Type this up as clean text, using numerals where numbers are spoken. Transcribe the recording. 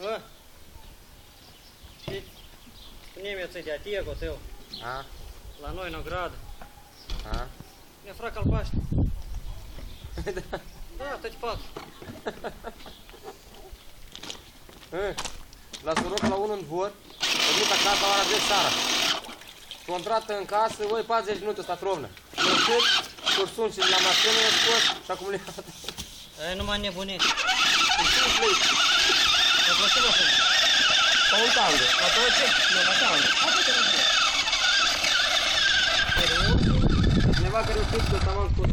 Bă, spune-mi eu ți-i de atiegul tău, A? la noi în ogradă. A? Mi-a frac albaștru. Da, tot patru. La soroc la unul în dvor, o venit acasă la ora 10 seara. Contrată în casă, oi 40 minute sta trovnă. Eu cât, cursun și la mașină, eu scos și acum le iau. Ai numai nebunești. Îi sunt plăi. Mă plăcea la fund. Ca un tango. La două ce? Nu, la tango. Cineva care o știu că s-a mai scos.